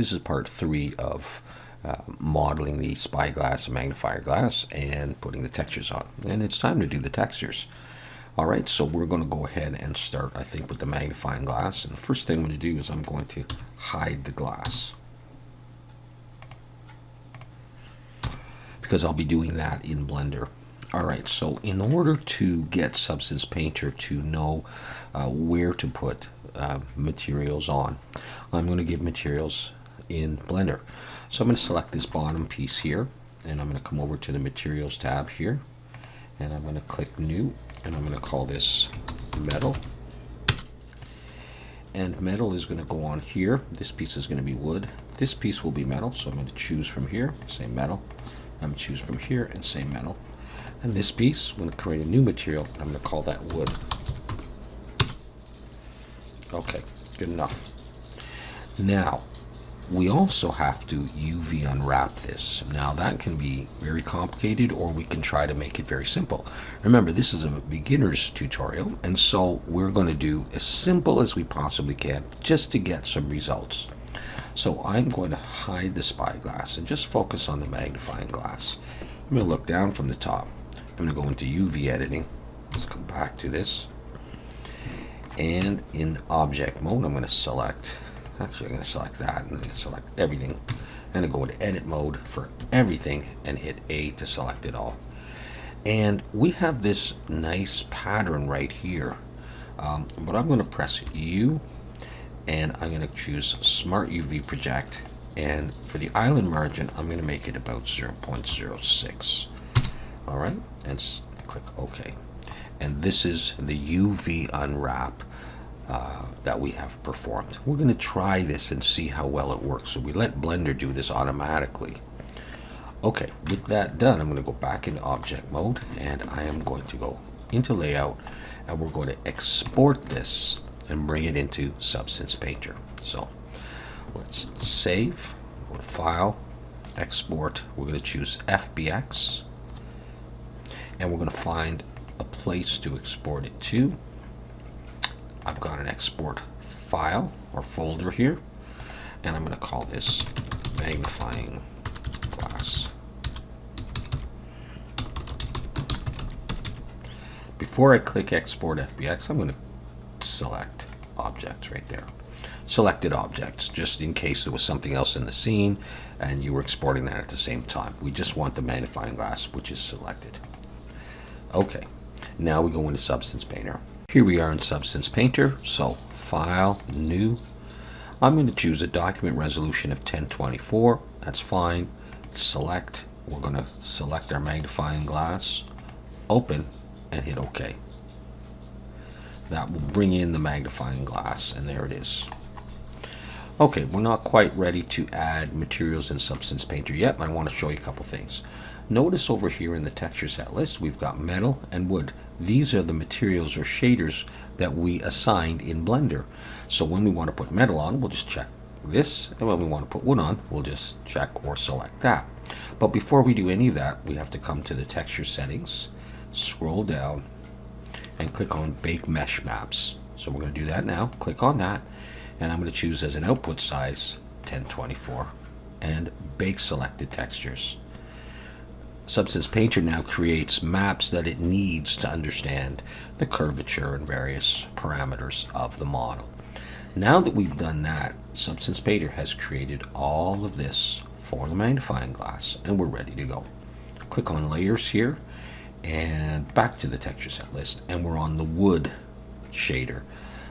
This is part 3 of modeling the Spyglass and Magnifier glass and putting the textures on. And it's time to do the textures. Alright, so we're going to go ahead and start, I think, with the magnifying glass. And the first thing I'm going to do is I'm going to hide the glass, because I'll be doing that in Blender. Alright, so in order to get Substance Painter to know where to put materials on, I'm going to give materials in Blender. So I'm going to select this bottom piece here, and I'm going to come over to the Materials tab here, and I'm going to click New, and I'm going to call this Metal. And metal is going to go on here. This piece is going to be wood. This piece will be metal, so I'm going to choose from here, say metal. I'm going to choose from here and say metal. And this piece, I'm going to create a new material. I'm going to call that wood. Okay, good enough. Now, we also have to UV unwrap this. Now, that can be very complicated, or we can try to make it very simple. Remember, this is a beginner's tutorial, and so we're going to do as simple as we possibly can just to get some results. So I'm going to hide the spyglass and just focus on the magnifying glass. I'm going to look down from the top. I'm going to go into UV editing. Let's come back to this. And in object mode, I'm going to select, actually I'm going to select that, and I'm going to select everything. And I'm going to go into edit mode for everything and hit A to select it all. And we have this nice pattern right here. But I'm going to press U, and I'm going to choose Smart UV Project. And for the island margin, I'm going to make it about 0.06. All right, and click OK. And this is the UV unwrap that we have performed. We're going to try this and see how well it works. So we let Blender do this automatically. Okay, with that done, I'm going to go back into object mode, and I am going to go into layout, and we're going to export this and bring it into Substance Painter. So let's save, go to File, Export. We're going to choose FBX, and we're going to find a place to export it to. I've got an export file or folder here, and I'm going to call this magnifying glass. Before I click export FBX, I'm going to select objects right there. Selected objects, just in case there was something else in the scene and you were exporting that at the same time. We just want the magnifying glass, which is selected. Okay, now we go into Substance Painter. Here we are in Substance Painter, so File, New. I'm going to choose a document resolution of 1024. That's fine. Select. We're going to select our magnifying glass, open, and hit OK. That will bring in the magnifying glass, and there it is. Okay, we're not quite ready to add materials in Substance Painter yet, but I want to show you a couple things. Notice over here in the texture set list, we've got metal and wood. These are the materials or shaders that we assigned in Blender. So when we want to put metal on, we'll just check this, and when we want to put wood on, we'll just check or select that. But before we do any of that, we have to come to the texture settings, scroll down, and click on Bake Mesh Maps. So we're going to do that now. Click on that, and I'm going to choose as an output size 1024 and bake selected textures. Substance Painter now creates maps that it needs to understand the curvature and various parameters of the model. Now that we've done that, Substance Painter has created all of this for the magnifying glass, and we're ready to go. Click on Layers here, and back to the texture set list, and we're on the wood shader.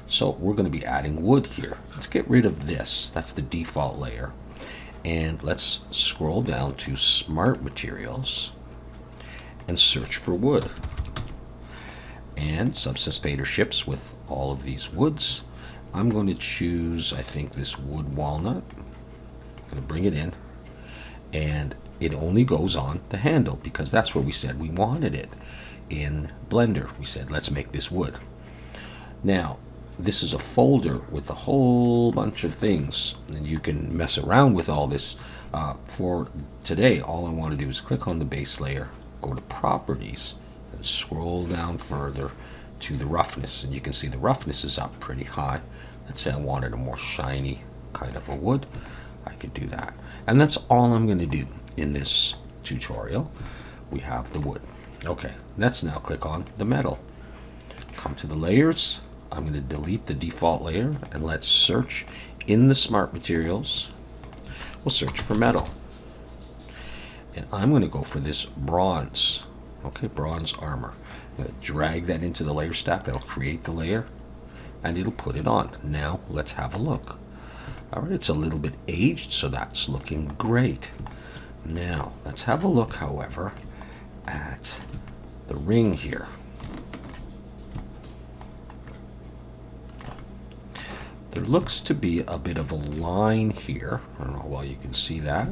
So we're going to be adding wood here. Let's get rid of this. That's the default layer. And let's scroll down to Smart Materials and search for wood. And Substance Painter ships with all of these woods. I'm going to choose, I think, this wood walnut. I'm going to bring it in, and it only goes on the handle because that's where we said we wanted it in Blender. We said, let's make this wood. Now, this is a folder with a whole bunch of things, and you can mess around with all this. For today, all I want to do is click on the base layer, go to Properties, and scroll down further to the roughness, and you can see the roughness is up pretty high. Let's say I wanted a more shiny kind of a wood. I could do that. And that's all I'm going to do in this tutorial. We have the wood. Okay, let's now click on the metal. Come to the layers. I'm going to delete the default layer and let's search in the Smart Materials. We'll search for metal. And I'm going to go for this bronze. Okay, bronze armor. I'm going to drag that into the layer stack. That'll create the layer and it'll put it on. Now let's have a look. All right, it's a little bit aged, so that's looking great. Now let's have a look, however, at the ring here. There looks to be a bit of a line here. I don't know why you can see that.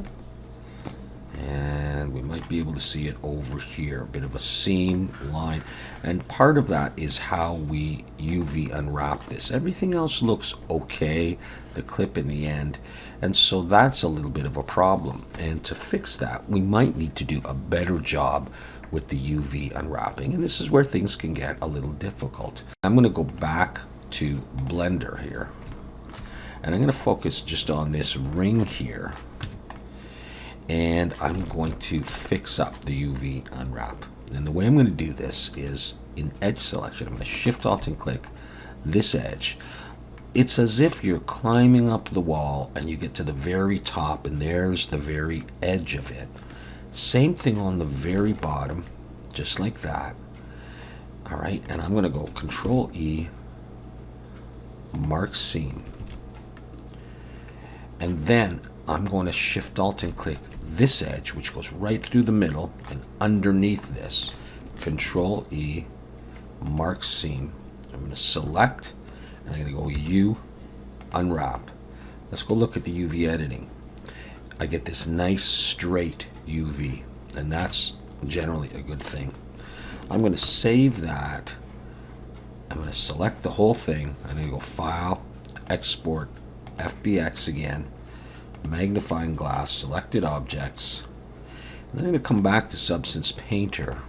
And we might be able to see it over here, a bit of a seam line. And part of that is how we UV unwrap this. Everything else looks okay, the clip in the end. And so that's a little bit of a problem. And to fix that, we might need to do a better job with the UV unwrapping. And this is where things can get a little difficult. I'm going to go back to Blender here. And I'm going to focus just on this ring here. And I'm going to fix up the UV unwrap. And the way I'm going to do this is in edge selection. I'm going to Shift Alt and click this edge. It's as if you're climbing up the wall and you get to the very top and there's the very edge of it. Same thing on the very bottom, just like that. All right, and I'm going to go Control E, Mark Seam. And then I'm going to Shift Alt and click this edge, which goes right through the middle, and underneath this, Control E, Mark Seam. I'm going to select, and I'm going to go U, Unwrap. Let's go look at the UV editing. I get this nice straight UV, and that's generally a good thing. I'm going to save that. I'm going to select the whole thing. I'm going to go File, Export, FBX again. Magnifying glass, selected objects. And then I'm going to come back to Substance Painter,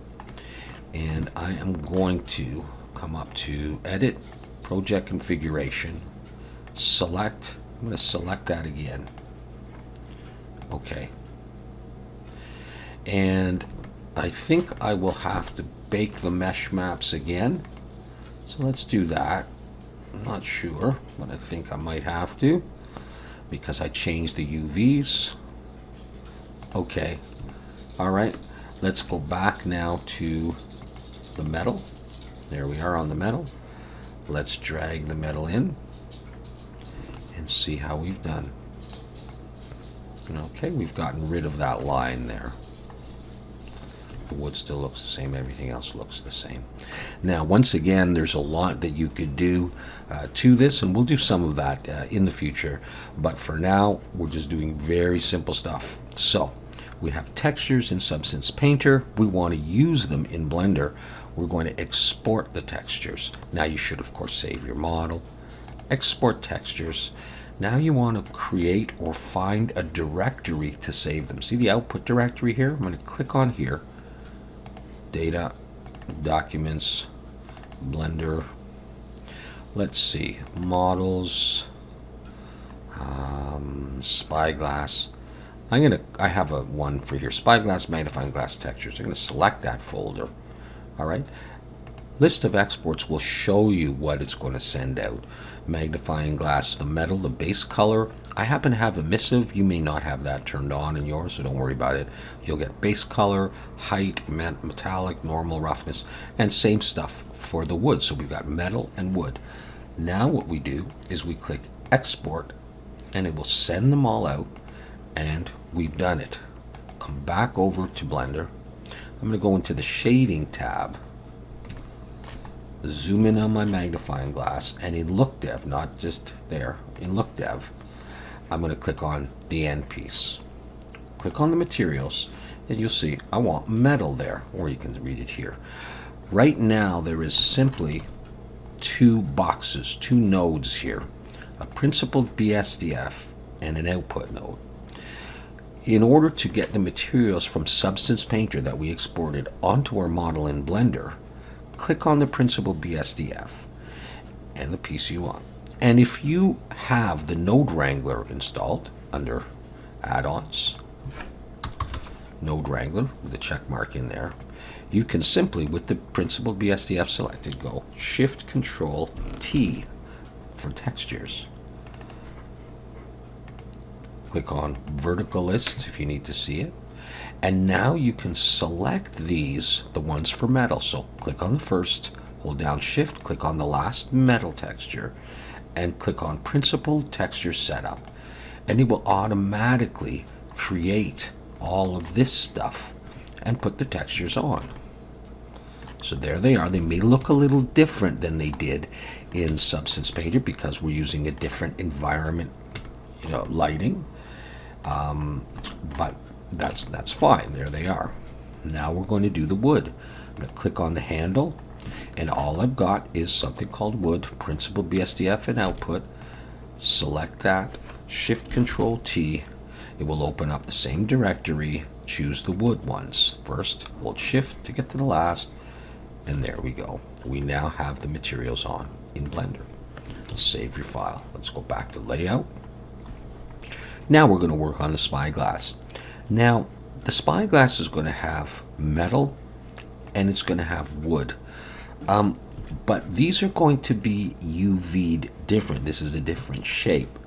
and I am going to come up to Edit, Project Configuration, Select. I'm going to select that again. Okay. And I think I will have to bake the mesh maps again. So let's do that. I'm not sure, but I think I might have to, because I changed the UVs. Okay, all right, let's go back now to the metal. There we are on the metal. Let's drag the metal in and see how we've done. Okay, we've gotten rid of that line there. The wood still looks the same, everything else looks the same. Now, once again, there's a lot that you could do to this, and we'll do some of that in the future. But for now, we're just doing very simple stuff. So, we have textures in Substance Painter. We want to use them in Blender. We're going to export the textures. Now, you should, of course, save your model. Export textures. Now you want to create or find a directory to save them. See the output directory here? I'm going to click on here. Data, Documents, Blender. Let's see, Models, Spyglass. I have a one for here, Spyglass, Magnifying Glass Textures. I'm going to select that folder. All right. List of exports will show you what it's going to send out. Magnifying glass, the metal, the base color. I happen to have emissive. You may not have that turned on in yours, so don't worry about it. You'll get base color, height, metallic, normal, roughness, and same stuff for the wood. So we've got metal and wood. Now what we do is we click Export, and it will send them all out, and we've done it. Come back over to Blender. I'm going to go into the Shading tab. Zoom in on my magnifying glass, and in Look Dev, not just there, in Look Dev, I'm going to click on the end piece. Click on the materials, and you'll see I want metal there, or you can read it here. Right now, there is simply two boxes, two nodes here, a principled BSDF and an output node. In order to get the materials from Substance Painter that we exported onto our model in Blender, click on the principled BSDF and the piece you want. And if you have the Node Wrangler installed, under add-ons, Node Wrangler with a check mark in there. You can simply, with the Principled BSDF selected, go Shift Control T for textures. Click on vertical list if you need to see it. And now you can select these, the ones for metal. So click on the first, hold down Shift, click on the last metal texture, and click on Principled Texture Setup. And it will automatically create all of this stuff and put the textures on. So there they are. They may look a little different than they did in Substance Painter because we're using a different environment, lighting. But that's fine. There they are. Now we're going to do the wood. I'm going to click on the handle, and all I've got is something called wood, Principled BSDF and output. Select that, Shift Control T. It will open up the same directory. Choose the wood ones. First, hold Shift to get to the last, and there we go. We now have the materials on in Blender. Save your file. Let's go back to Layout. Now we're going to work on the Spyglass. Now, the Spyglass is going to have metal and it's going to have wood. But these are going to be UV'd different. This is a different shape.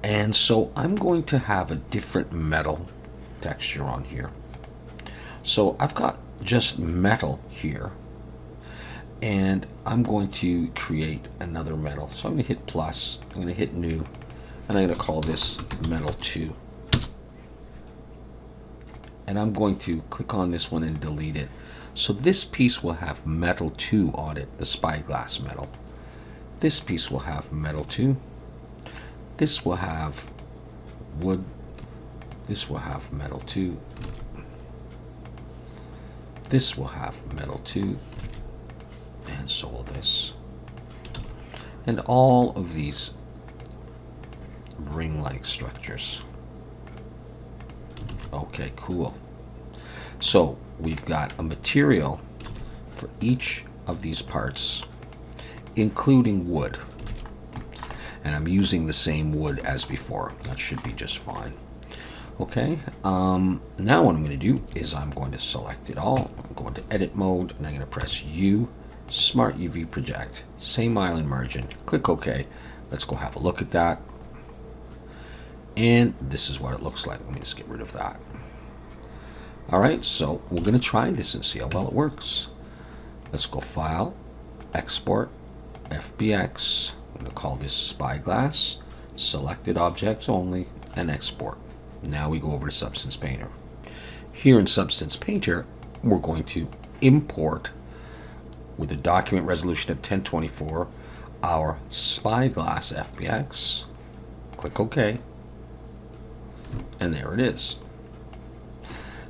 And so I'm going to have a different metal texture on here. So I've got just metal here. And I'm going to create another metal. So I'm going to hit plus, I'm going to hit new, and I'm going to call this metal 2. And I'm going to click on this one and delete it. So this piece will have metal 2 on it, the Spyglass metal. This piece will have metal 2. This will have wood. This will have metal 2. This will have metal 2. And so will this. And all of these ring-like structures. Okay, cool. So we've got a material for each of these parts, including wood. And I'm using the same wood as before. That should be just fine. Okay, now what I'm going to do is I'm going to select it all. I'm going to edit mode, and I'm going to press U, Smart UV Project, same island margin. Click OK. Let's go have a look at that. And this is what it looks like. Let me just get rid of that. All right, so we're going to try this and see how well it works. Let's go File, Export, FBX. I'm going to call this Spyglass, Selected Objects Only, and Export. Now we go over to Substance Painter. Here in Substance Painter, we're going to import with a document resolution of 1024 our Spyglass FBX. Click OK. And there it is.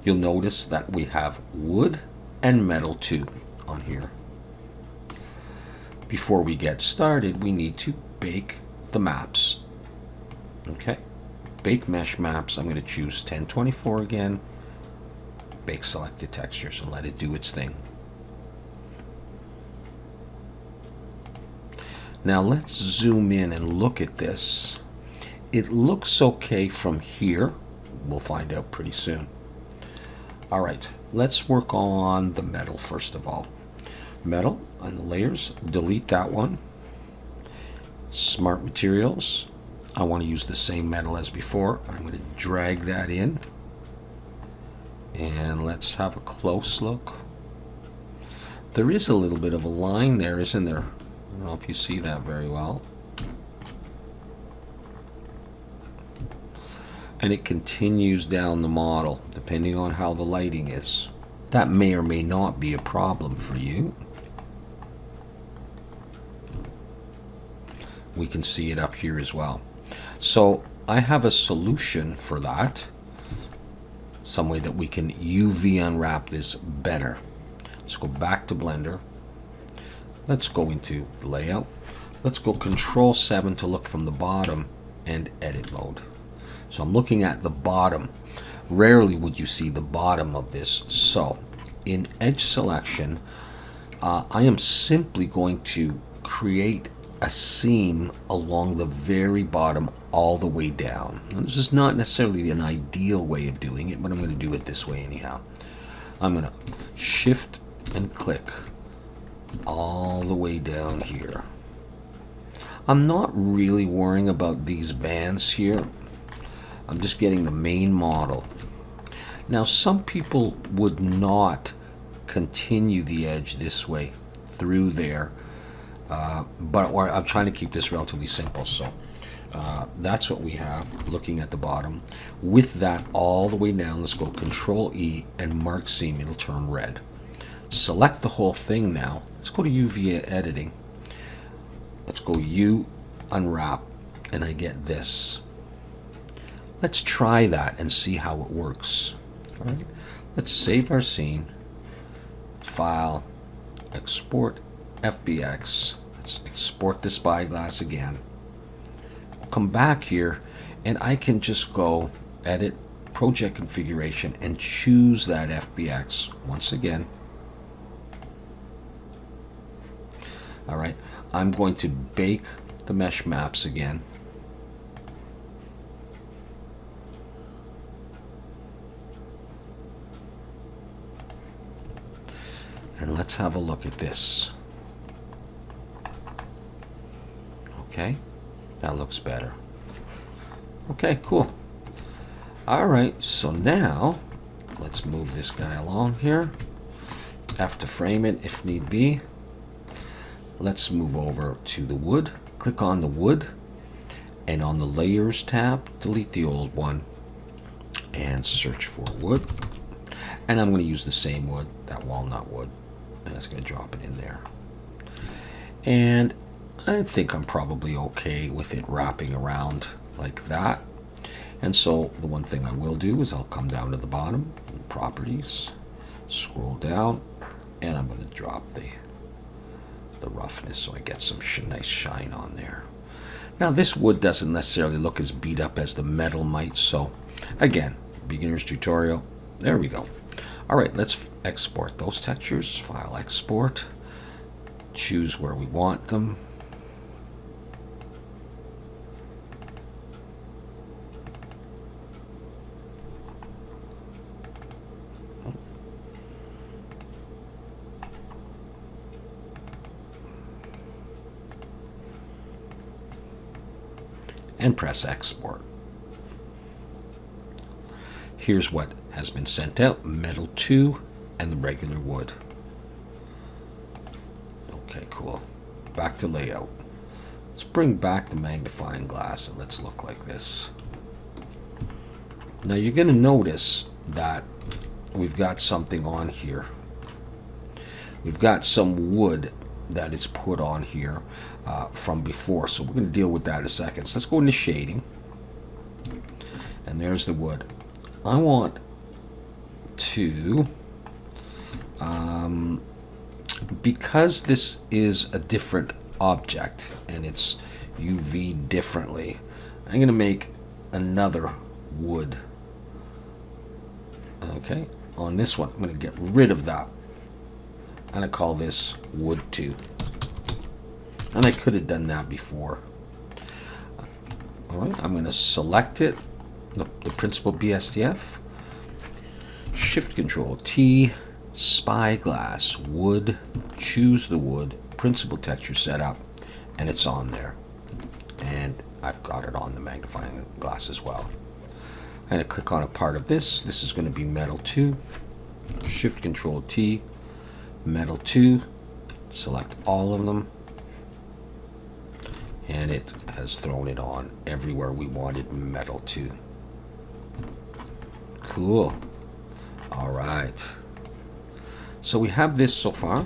You'll notice that we have wood and metal 2 on here. Before we get started, we need to bake the maps. Okay, bake mesh maps. I'm going to choose 1024 again. Bake selected textures and let it do its thing. Now let's zoom in and look at this. It looks okay from here. We'll find out pretty soon. All right, let's work on the metal first of all. Metal on the layers, delete that one. Smart materials, I want to use the same metal as before. I'm going to drag that in. And let's have a close look. There is a little bit of a line there, isn't there? I don't know if you see that very well. And it continues down the model depending on how the lighting is. That may or may not be a problem for you. We can see it up here as well. So I have a solution for that. Some way that we can UV unwrap this better. Let's go back to Blender. Let's go into Layout. Let's go Control 7 to look from the bottom and Edit mode. So I'm looking at the bottom. Rarely would you see the bottom of this. So in Edge Selection, I am simply going to create a seam along the very bottom all the way down. Now, this is not necessarily an ideal way of doing it, but I'm going to do it this way anyhow. I'm going to shift and click all the way down here. I'm not really worrying about these bands here. I'm just getting the main model. Now, some people would not continue the edge this way through there, but I'm trying to keep this relatively simple. So that's what we have looking at the bottom. With that all the way down, let's go Control E and mark seam. It'll turn red. Select the whole thing now. Let's go to UV editing. Let's go U, unwrap, and I get this. Let's try that and see how it works. All right. Let's save our scene. File, export FBX. Let's export the Spyglass again. Come back here, and I can just go edit project configuration and choose that FBX once again. All right. I'm going to bake the mesh maps again. And let's have a look at this. Okay, that looks better. Okay, cool. All right, so now let's move this guy along here. Have to frame it if need be. Let's move over to the wood. Click on the wood, and on the layers tab, delete the old one and search for wood. And I'm going to use the same wood, that walnut wood. And it's going to drop it in there. And I think I'm probably okay with it wrapping around like that. And so the one thing I will do is I'll come down to the bottom, properties, scroll down, and I'm going to drop the roughness so I get some nice shine on there. Now this wood doesn't necessarily look as beat up as the metal might, so again, beginner's tutorial. There we go. All right, let's export those textures. File, export. Choose where we want them. And press export. Here's what has been sent out: metal 2 and the regular wood. Okay, cool. Back to layout. Let's bring back the magnifying glass and let's look like this. Now you're going to notice that we've got something on here. We've got some wood that is put on here from before, so we're going to deal with that in a second. So let's go into shading, and there's the wood. I want to, because this is a different object and it's UV differently, I'm going to make another wood. Okay, on this one I'm going to get rid of that. I'm going to call this wood 2. And I could have done that before. All right, I'm going to select it, the principal BSDF. Shift Control T, Spyglass, wood, choose the wood, principal texture setup, and it's on there. And I've got it on the magnifying glass as well. I'm going to click on a part of this. This is going to be metal 2. Shift Control T, metal 2, select all of them, and it has thrown it on everywhere we wanted metal 2. Cool. All right, so we have this so far,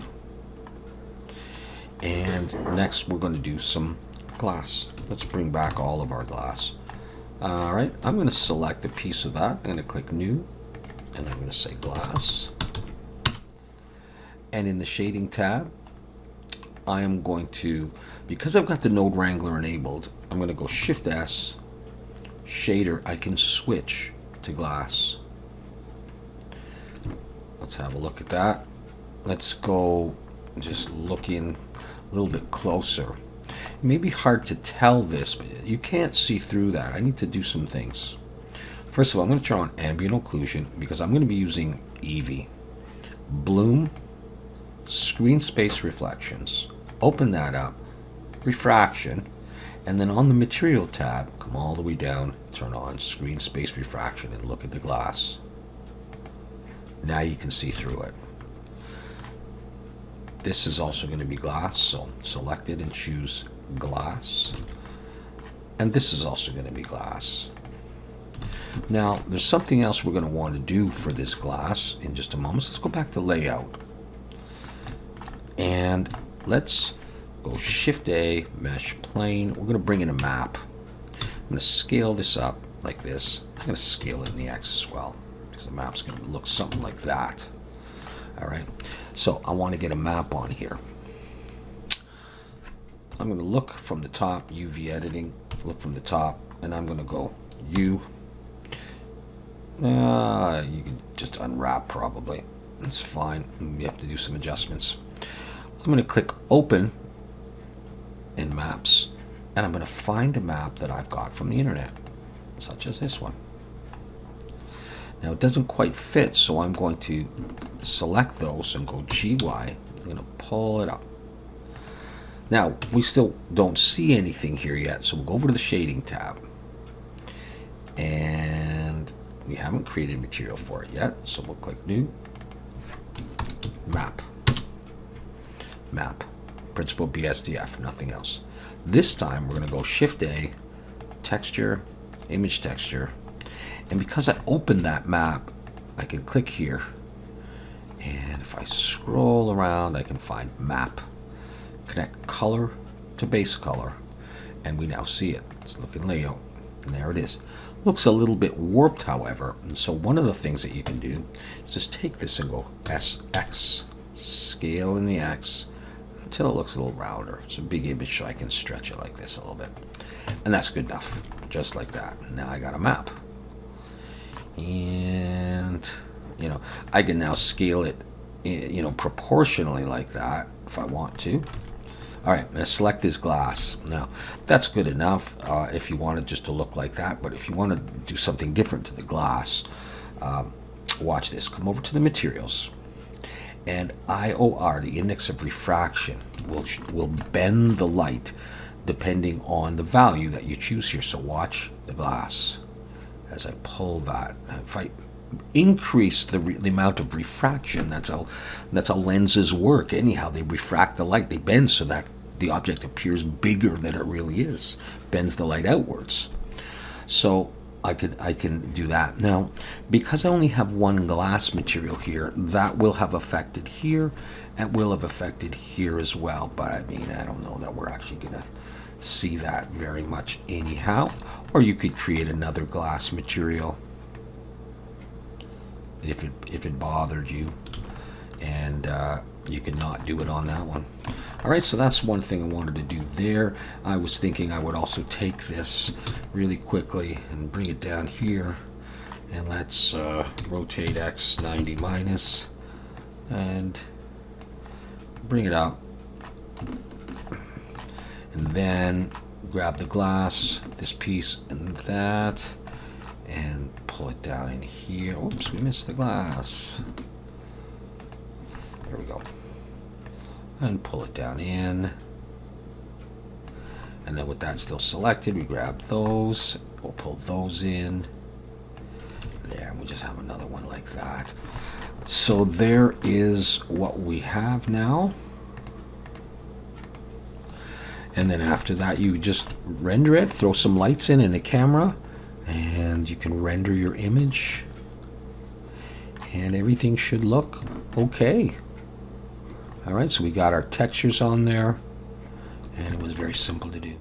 and next we're going to do some glass. Let's bring back all of our glass. All right, I'm going to select a piece of that. I'm going to click new, and I'm going to say glass. And in the shading tab, I am going to, because I've got the node wrangler enabled, I'm going to go Shift S, shader. I can switch to glass. Let's have a look at that. Let's go just look in a little bit closer. It may be hard to tell this, but you can't see through that. I need to do some things. First of all, I'm going to turn on ambient occlusion because I'm going to be using Eevee. Bloom, screen space reflections. Open that up, refraction, and then on the material tab, come all the way down, turn on screen space refraction and look at the glass. Now you can see through it. This is also going to be glass, so select it and choose glass. And this is also going to be glass. Now, there's something else we're going to want to do for this glass in just a moment. So let's go back to layout. And let's go Shift A, mesh plane. We're going to bring in a map. I'm going to scale this up like this. I'm going to scale it in the X as well, because the map's going to look something like that. All right. So I want to get a map on here. I'm going to look from the top, UV editing, look from the top, and I'm going to go U. You can just unwrap probably. That's fine. You have to do some adjustments. I'm going to click open in maps, and I'm going to find a map that I've got from the internet, such as this one. Now it doesn't quite fit, so I'm going to select those and go GY. I'm going to pull it up. Now we still don't see anything here yet, so we'll go over to the shading tab. And we haven't created material for it yet, so we'll click new, map, principal BSDF, nothing else. This time we're going to go Shift A, texture, image texture, and because I opened that map, I can click here, and if I scroll around, I can find map, connect color to base color, and we now see it. Let's look in layout, and there it is. Looks a little bit warped, however, and so one of the things that you can do is just take this and go SX, scale in the X, until it looks a little rounder. It's a big image, so I can stretch it like this a little bit. And that's good enough, just like that. Now I got a map. And, I can now scale it, proportionally like that, if I want to. All right, I'm going to select this glass. Now, that's good enough if you want it just to look like that, but if you want to do something different to the glass, watch this. Come over to the materials, and IOR, the index of refraction, will bend the light depending on the value that you choose here. So watch the glass as I pull that. If I increase the amount of refraction, that's how lenses work. Anyhow, they refract the light, they bend so that the object appears bigger than it really is, bends the light outwards. So I can do that. Now, because I only have one glass material here, that will have affected here and will have affected here as well, but I don't know that we're actually gonna see that very much anyhow. Or you could create another glass material if it bothered you, and you could not do it on that one. All right, so that's one thing I wanted to do there. I was thinking I would also take this really quickly and bring it down here, and let's rotate X 90 minus and bring it up, and then grab the glass, this piece and that, and pull it down in here. Oops, we missed the glass. There we go. And pull it down in. And then with that still selected, we grab those. We'll pull those in. There, and we'll just have another one like that. So there is what we have now. And then after that, you just render it, throw some lights in a camera, and you can render your image, and everything should look okay. All right, so we got our textures on there, and it was very simple to do.